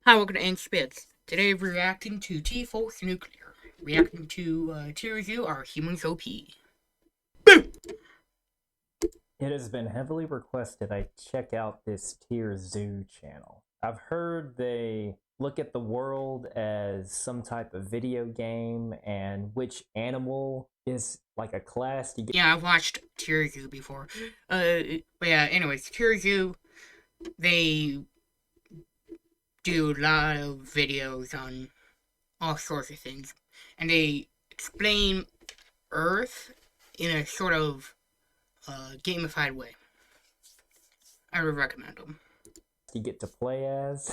Hi, welcome to Spits. Today we're reacting to tfolsenuclear. Reacting to tier review are humans OP. Boom! It has been heavily requested I check out this tier zoo channel. I've heard they look at the world as some type of video game and which animal is like a class to get. Yeah, I've watched tier zoo before. But yeah, anyways, tier zoo, they do a lot of videos on all sorts of things. And they explain Earth in a sort of gamified way. I would recommend them. You get to play as.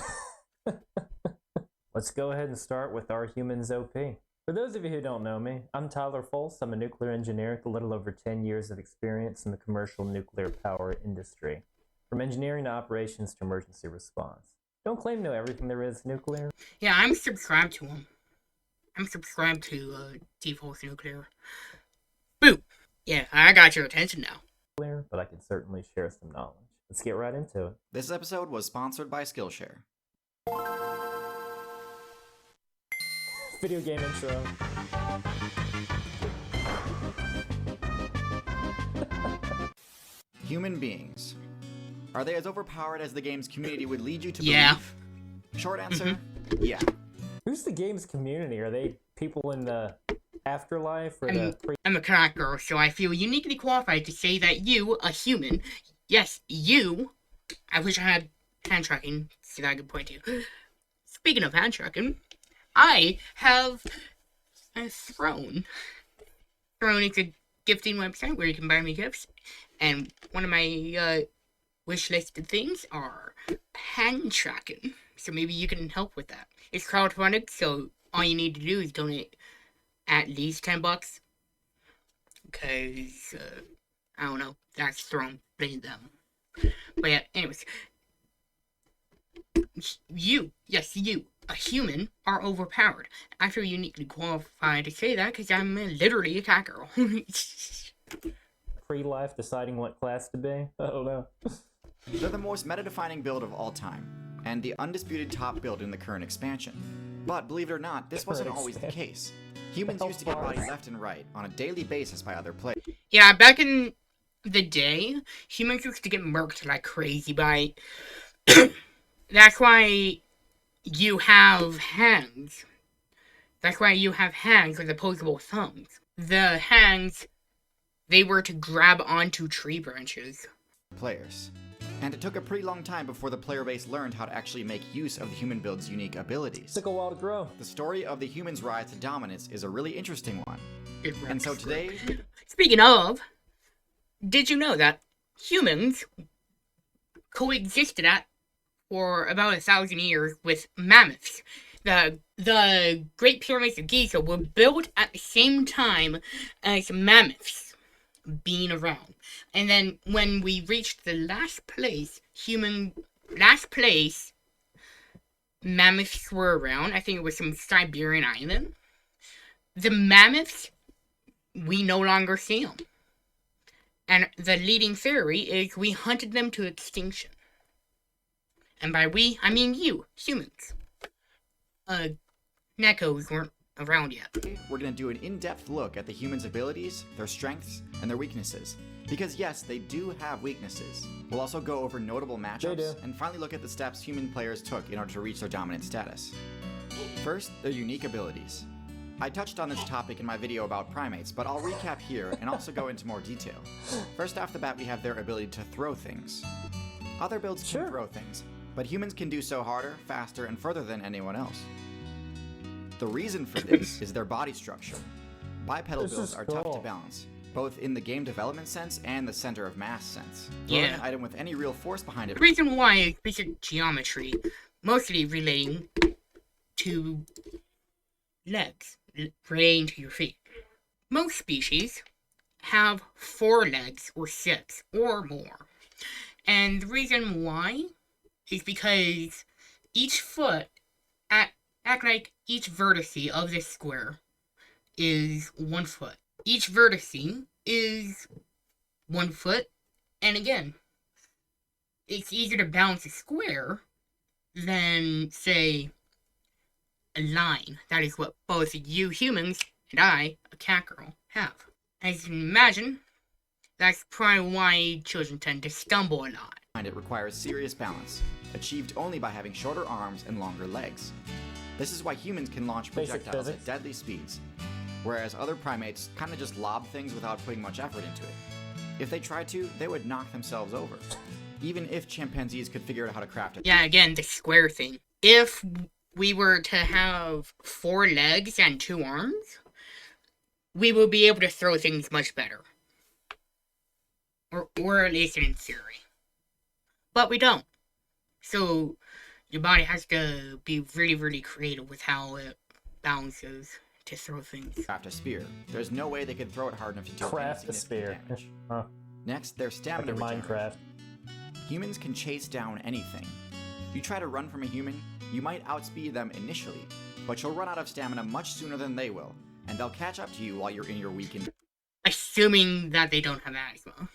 Let's go ahead and start with our humans OP. For those of you who don't know me, I'm Tyler Folse. I'm a nuclear engineer with a little over 10 years of experience in the commercial nuclear power industry, from engineering to operations to emergency response. Don't claim to know everything there is nuclear. Yeah, I'm subscribed to them. I'm subscribed to tfolsenuclear. Boom! Yeah, I got your attention now. But I can certainly share some knowledge. Let's get right into it. This episode was sponsored by Skillshare. Video game intro. Human beings. Are they as overpowered as the game's community would lead you to Yeah. believe? Short answer, yeah. Who's the game's community? Are they people in the afterlife or I'm a cracker, so I feel uniquely qualified to say that you, a human, yes, you, I wish I had hand tracking so that I could point to. Speaking of hand tracking, I have a Throne. Throne is a gifting website where you can buy me gifts, and one of my wish listed things are hand tracking, so maybe you can help with that. It's crowdfunded, so all you need to do is donate at least $10, because I don't know, that's Throne, blame them. But yeah, anyways, you, yes, you, a human, are overpowered. I feel uniquely qualified to say that because I'm literally a cat girl. pre-life deciding what class to be? I don't know. They're the most meta-defining build of all time, and the undisputed top build in the current expansion. But believe it or not, this wasn't always the case. Humans used to get bodied left and right on a daily basis by other players. Yeah, back in the day, humans used to get murked like crazy by... That's why you have hands. That's why you have hands with opposable thumbs. The hands, they were to grab onto tree branches. And it took a pretty long time before the player base learned how to actually make use of the human build's unique abilities. Took a while to grow. The story of the human's rise to dominance is a really interesting one. And so today... Speaking of, did you know that humans coexisted for about 1,000 years with mammoths? The Great Pyramids of Giza were built at the same time as mammoths being around. And then when we reached the last place mammoths were around. I think it was some Siberian island. The mammoths, we no longer see them. And the leading theory is we hunted them to extinction. And by we, I mean you, humans. Neckos weren't around yet. We're going to do an in-depth look at the humans' abilities, their strengths, and their weaknesses. Because yes, they do have weaknesses. We'll also go over notable matchups, and finally look at the steps human players took in order to reach their dominant status. First, their unique abilities. I touched on this topic in my video about primates, but I'll recap here and also go into more detail. First off the bat, we have their ability to throw things. Other builds can throw things, but humans can do so harder, faster, and further than anyone else. The reason for this is their body structure. Bipedal builds are tough to balance, both in the game development sense and the center of mass sense. Throwing an item with any real force behind it. The reason why is because of geometry, mostly relating to legs, relating to your feet. Most species have 4 legs, or 6, or more. And the reason why is because each foot, act like each vertice of this square is 1 foot. Each vertice is 1 foot, and again, it's easier to balance a square than, say, a line. That is what both you humans and I, a cat girl, have. As you can imagine, that's probably why children tend to stumble a lot. It requires serious balance, achieved only by having shorter arms and longer legs. This is why humans can launch projectiles at deadly speeds, whereas other primates kind of just lob things without putting much effort into it. If they tried to, they would knock themselves over. Even if chimpanzees could figure out how to craft it. Yeah, again, the square thing. If we were to have 4 legs and 2 arms, we would be able to throw things much better. Or at least in theory. But we don't. So, your body has to be really, really creative with how it balances to throw things. Craft a spear. There's no way they could throw it hard enough to do Craft a spear. Huh. Next, there's stamina Minecraft. Humans can chase down anything. You try to run from a human, you might outspeed them initially, but you'll run out of stamina much sooner than they will, and they'll catch up to you while you're in your weakened Assuming that they don't have asthma.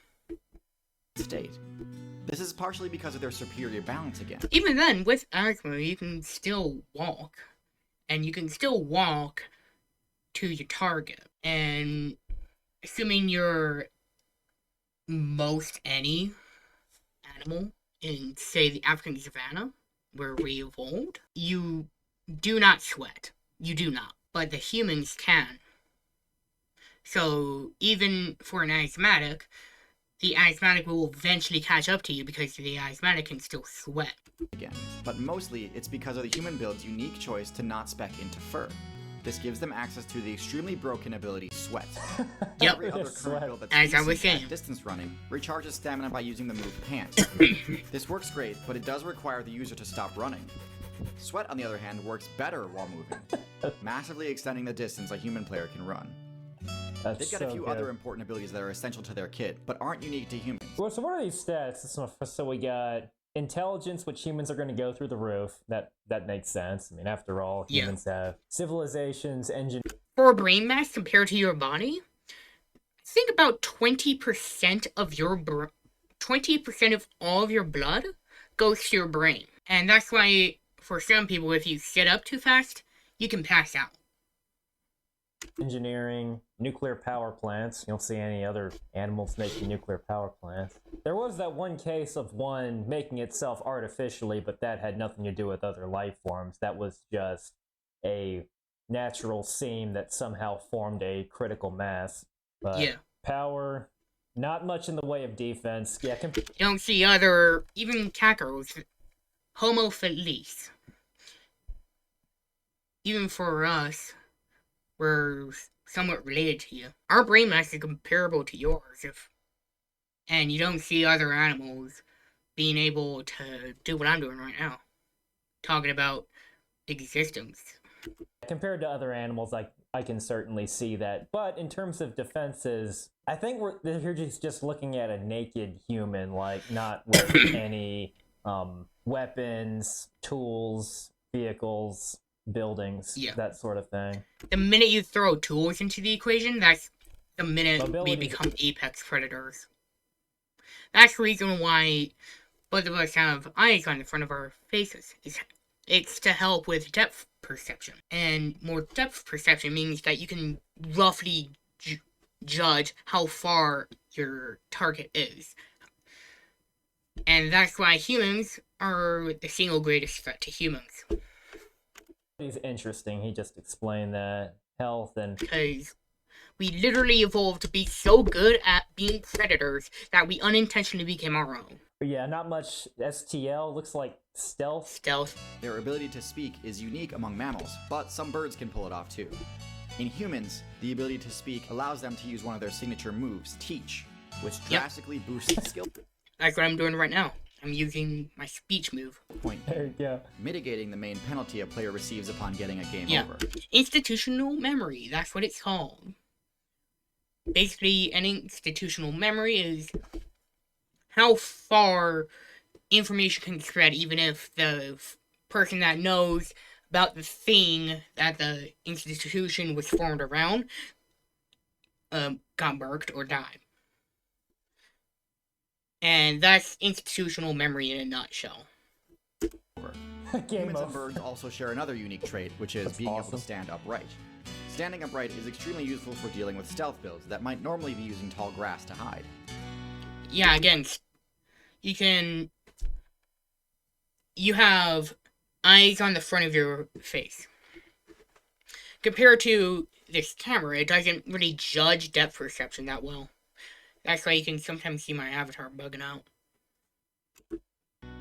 state. This is partially because of their superior balance again. Even then, with asthma, you can still walk. And you can still walk to your target. And assuming you're most any animal in, say, the African savannah, where we evolved, you do not sweat. You do not. But the humans can. So, even for an asthmatic, the asthmatic will eventually catch up to you because the asthmatic can still sweat. Again. But mostly, it's because of the human build's unique choice to not spec into fur. This gives them access to the extremely broken ability Sweat. Yep. Every other current build that's As I was decent saying. at distance running recharges stamina by using the move Pants. This works great, but it does require the user to stop running. Sweat, on the other hand, works better while moving, massively extending the distance a human player can run. They've got a few other important abilities that are essential to their kit, but aren't unique to humans. Well, so what are these stats? So we got intelligence, which humans are going to go through the roof. That makes sense. I mean, after all, humans have civilizations, For brain mass compared to your body, think about 20% of your 20% of all of your blood goes to your brain. And that's why, for some people, if you sit up too fast, you can pass out. engineering, nuclear power plants. You don't see any other animals making nuclear power plants. There was that one case of one making itself artificially, but that had nothing to do with other life forms. That was just a natural seam that somehow formed a critical mass. But Yeah. power, not much in the way of defense. Yeah, You don't see other, even cacos, Homo felice. Even for us, we're somewhat related to you. Our brain mass is comparable to yours, and you don't see other animals being able to do what I'm doing right now. Talking about existence. compared to other animals, I can certainly see that. But in terms of defenses, I think you're just looking at a naked human, like not with any weapons, tools, vehicles, buildings, that sort of thing. The minute you throw tools into the equation, that's the minute we Mobility. become apex predators. That's the reason why both of us have eyes on the front of our faces. It's to help with depth perception. And more depth perception means that you can roughly judge how far your target is. And that's why humans are the single greatest threat to humans. He's interesting. He just explained that health and Because we literally evolved to be so good at being predators that we unintentionally became our own. yeah, not much STL. Looks like stealth. Their ability to speak is unique among mammals, but some birds can pull it off too. In humans, the ability to speak allows them to use one of their signature moves, Teach, which drastically boosts skill That's what I'm doing right now. I'm using my speech move. point, There you go. mitigating the main penalty a player receives upon getting a game over. Institutional memory, that's what it's called. Basically, an institutional memory is how far information can spread, even if the person that knows about the thing that the institution was formed around got murked or died. And that's institutional memory in a nutshell. Humans and over. birds also share another unique trait, which is That's being able awesome. to stand upright. Standing upright is extremely useful for dealing with stealth builds that might normally be using tall grass to hide. Yeah, again, you have eyes on the front of your face. Compared to this camera, it doesn't really judge depth perception that well. That's why you can sometimes see my avatar bugging out.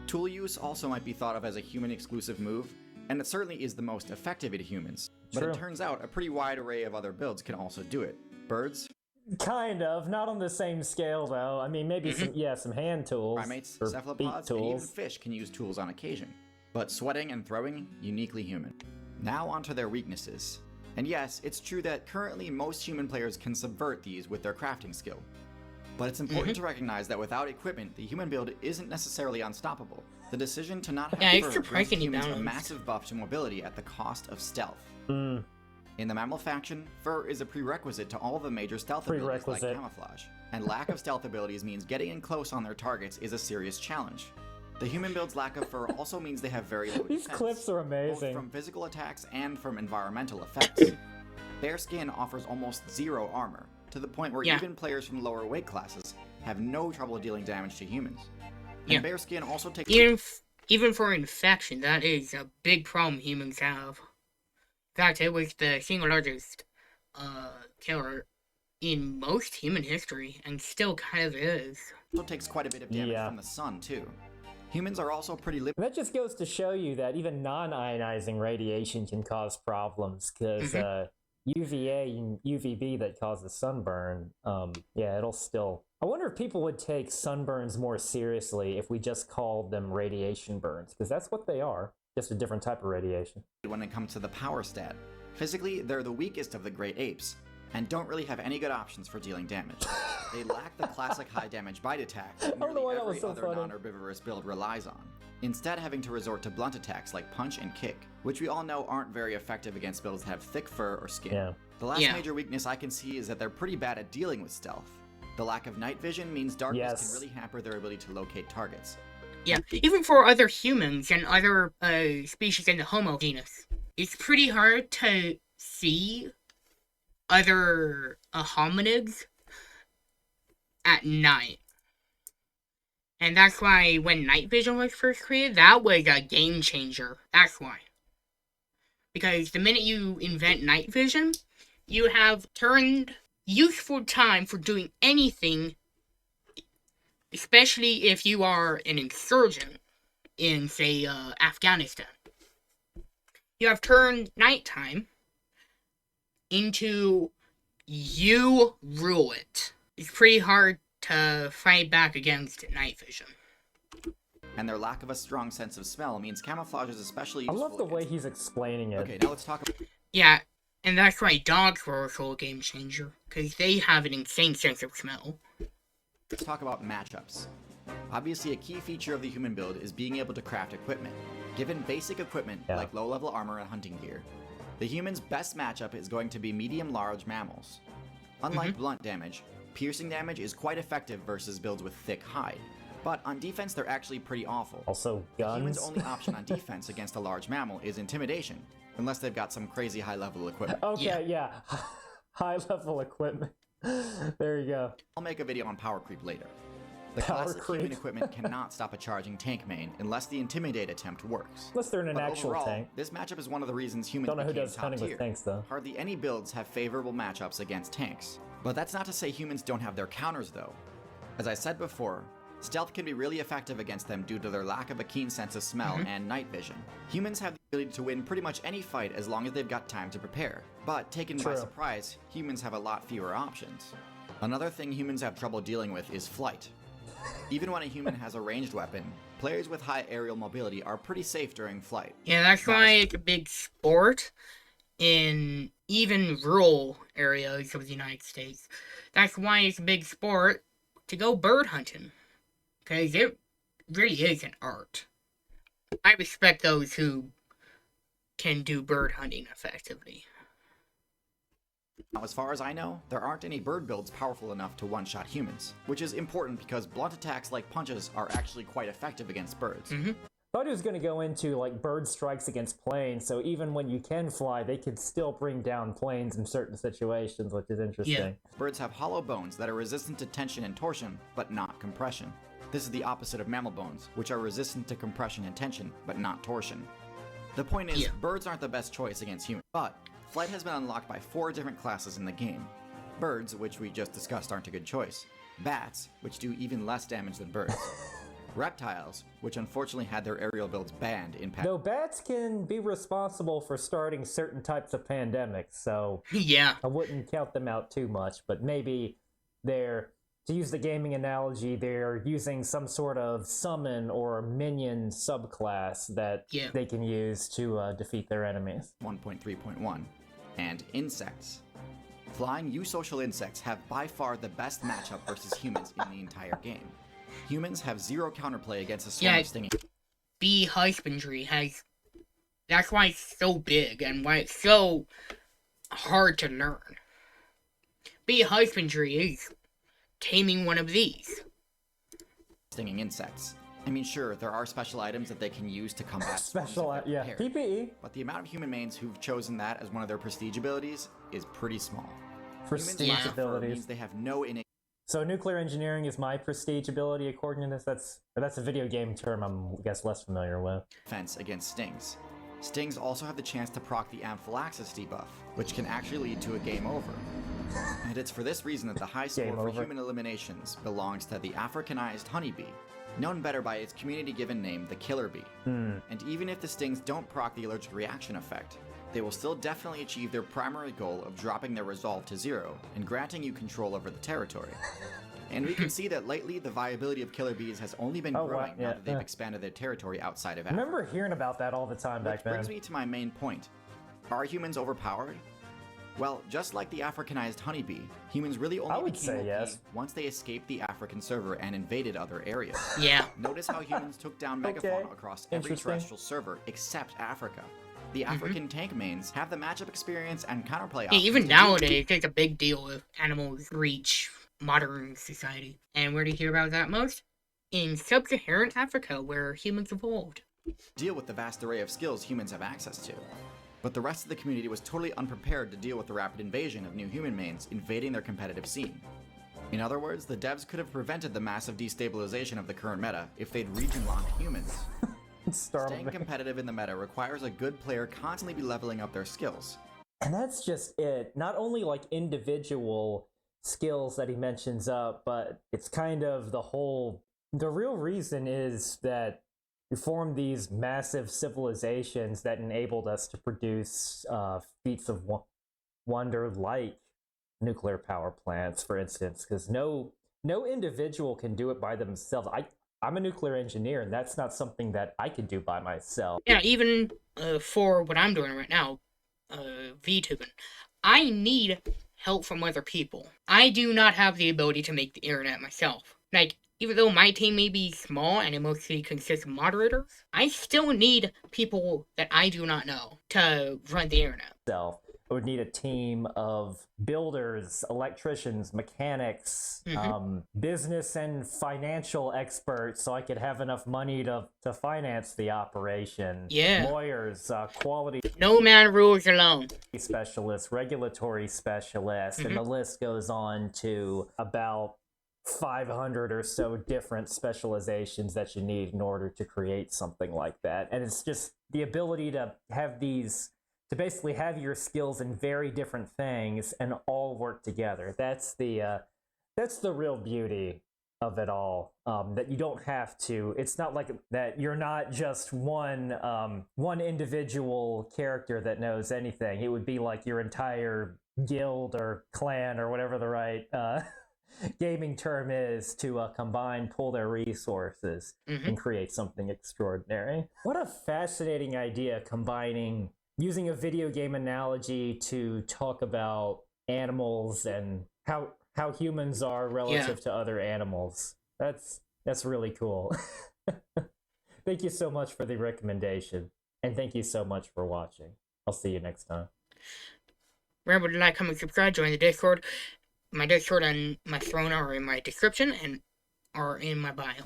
Tool use also might be thought of as a human-exclusive move, and it certainly is the most effective to humans. But True. it turns out a pretty wide array of other builds can also do it. Birds, Kind of, not on the same scale though. I mean, maybe some hand tools, primates, or cephalopods, feet and even tools. fish can use tools on occasion. But sweating and throwing, uniquely human. Now onto their weaknesses. And yes, it's true that currently most human players can subvert these with their crafting skill. But it's important to recognize that without equipment, the human build isn't necessarily unstoppable. The decision to not have it's fur brings surprisingly humans a balanced. massive buff to mobility at the cost of stealth. In the mammal faction, fur is a prerequisite to all of the major stealth abilities like camouflage, and lack of stealth abilities means getting in close on their targets is a serious challenge. The human build's lack of fur also means they have very low These defense, clips are both amazing. from physical attacks and from environmental effects. Bare skin offers almost zero armor, to the point where even players from lower weight classes have no trouble dealing damage to humans. And bare skin also takes... Even for infection, that is a big problem humans have. In fact, it was the single largest killer in most human history, and still kind of is. also takes quite a bit of damage from the sun, too. Humans are also pretty That just goes to show you that even non-ionizing radiation can cause problems, because UVA and UVB that causes sunburn, it'll still... I wonder if people would take sunburns more seriously if we just called them radiation burns, because that's what they are, just a different type of radiation. when it comes to the power stat. Physically, they're the weakest of the great apes, and don't really have any good options for dealing damage. They lack the classic high damage bite attack that nearly every other non-herbivorous build relies on, instead having to resort to blunt attacks like punch and kick, which we all know aren't very effective against builds that have thick fur or skin. The last major weakness I can see is that they're pretty bad at dealing with stealth. The lack of night vision means darkness can really hamper their ability to locate targets. Yeah, even for other humans and other species in the Homo genus, it's pretty hard to see other hominids at night. And that's why when night vision was first created, that was a game changer. That's why. Because the minute you invent night vision, you have turned useful time for doing anything, especially if you are an insurgent in, say, Afghanistan. You have turned nighttime into you rule it. It's pretty hard to fight back against night vision. And their lack of a strong sense of smell means camouflage is especially useful. I love the way he's explaining it. Okay, now let's talk about... Yeah, and that's why dogs were a whole game changer, because they have an insane sense of smell. Let's talk about matchups. Obviously, a key feature of the human build is being able to craft equipment. Given basic equipment like low-level armor and hunting gear, the human's best matchup is going to be medium-large mammals. Unlike blunt damage, piercing damage is quite effective versus builds with thick hide. But on defense, they're actually pretty awful. Also, guns. The human's only option on defense against a large mammal is intimidation, unless they've got some crazy high-level equipment. Okay, high-level equipment. There you go. I'll make a video on power creep later. The classic human equipment cannot stop a charging tank main unless the intimidate attempt works. Unless they're in an actual tank. This matchup is one of the reasons humans don't know who became does top hunting tier. with tanks, though. Hardly any builds have favorable matchups against tanks. But that's not to say humans don't have their counters, though. As I said before, stealth can be really effective against them due to their lack of a keen sense of smell and night vision. Humans have the ability to win pretty much any fight as long as they've got time to prepare. But taken by surprise, humans have a lot fewer options. Another thing humans have trouble dealing with is flight. Even when a human has a ranged weapon, players with high aerial mobility are pretty safe during flight. Yeah, that's why it's a big sport in even rural areas of the United States. That's why it's a big sport to go bird hunting. Because it really is an art. I respect those who can do bird hunting effectively. Now, as far as I know, there aren't any bird builds powerful enough to one-shot humans, which is important because blunt attacks like punches are actually quite effective against birds. thought he was going to go into like bird strikes against planes, so even when you can fly, they could still bring down planes in certain situations, which is interesting. Yeah. Birds have hollow bones that are resistant to tension and torsion, but not compression. This is the opposite of mammal bones, which are resistant to compression and tension, but not torsion. The point is, birds aren't the best choice against humans, but flight has been unlocked by 4 different classes in the game. Birds, which we just discussed, aren't a good choice. Bats, which do even less damage than birds. Reptiles, which unfortunately had their aerial builds banned in Though bats can be responsible for starting certain types of pandemics, so Yeah. I wouldn't count them out too much, but maybe they're, to use the gaming analogy, they're using some sort of summon or minion subclass that they can use to defeat their enemies. 1.3.1. And insects. Flying eusocial insects have by far the best matchup versus humans in the entire game. Humans have 0 counterplay against a swarm of stinging. Bee husbandry has... That's why it's so big and why it's so hard to learn. Bee husbandry is taming one of these. Stinging insects. I mean, sure, there are special items that they can use to combat PPE. But the amount of human mains who've chosen that as one of their prestige abilities is pretty small. Prestige abilities means they have no innate. So nuclear engineering is my prestige ability according to this. That's a video game term I'm, I guess, less familiar with. Defense against stings. Stings also have the chance to proc the Amphylaxis debuff, which can actually lead to a game over. And it's for this reason that the high score for human eliminations belongs to the Africanized honeybee, known better by its community-given name, the killer bee. And even if the stings don't proc the allergic reaction effect, they will still definitely achieve their primary goal of dropping their resolve to 0 and granting you control over the territory. And we can see that lately the viability of killer bees has only been growing now that they've expanded their territory outside of Africa. I remember hearing about that all the time back then. Which brings me to my main point. Are humans overpowered? Well, just like the Africanized honeybee, humans really only became OP once they escaped the African server and invaded other areas. Yeah. Notice how humans took down megafauna across every terrestrial server except Africa. The African tank mains have the matchup experience and counterplay options. Even nowadays, it's a big deal if animals reach modern society. And where do you hear about that most? In sub-Saharan Africa, where humans evolved. Deal with the vast array of skills humans have access to. But the rest of the community was totally unprepared to deal with the rapid invasion of new human mains invading their competitive scene. In other words, the devs could have prevented the massive destabilization of the current meta if they'd region-locked humans. Staying competitive in the meta requires a good player constantly be leveling up their skills. And that's just it. Not only like individual skills that he mentions up, but it's kind of the real reason is that we formed these massive civilizations that enabled us to produce feats of wonder like nuclear power plants, for instance, because no individual can do it by themselves. I'm a nuclear engineer, and that's not something that I could do by myself. Yeah, even for what I'm doing right now, VTubing, I need help from other people. I do not have the ability to make the internet myself. Like, even though my team may be small and it mostly consists of moderators, I still need people that I do not know to run the internet. I would need a team of builders, electricians, mechanics, business and financial experts so I could have enough money to finance the operation. Yeah. Lawyers, quality... No man rules alone. Specialists, regulatory specialists, and the list goes on to about 500 or so different specializations that you need in order to create something like that. And it's just the ability to have these... to basically have your skills in very different things and all work together. That's the real beauty of it all. That you don't have to. It's not like that. You're not just one individual character that knows anything. It would be like your entire guild or clan or whatever the right gaming term is to combine, pull their resources and create something extraordinary. What a fascinating idea, combining. Using a video game analogy to talk about animals and how humans are relative to other animals. That's really cool. Thank you so much for the recommendation. And thank you so much for watching. I'll see you next time. Remember to like, comment, subscribe, join the Discord. My Discord and my phone are in my description and are in my bio.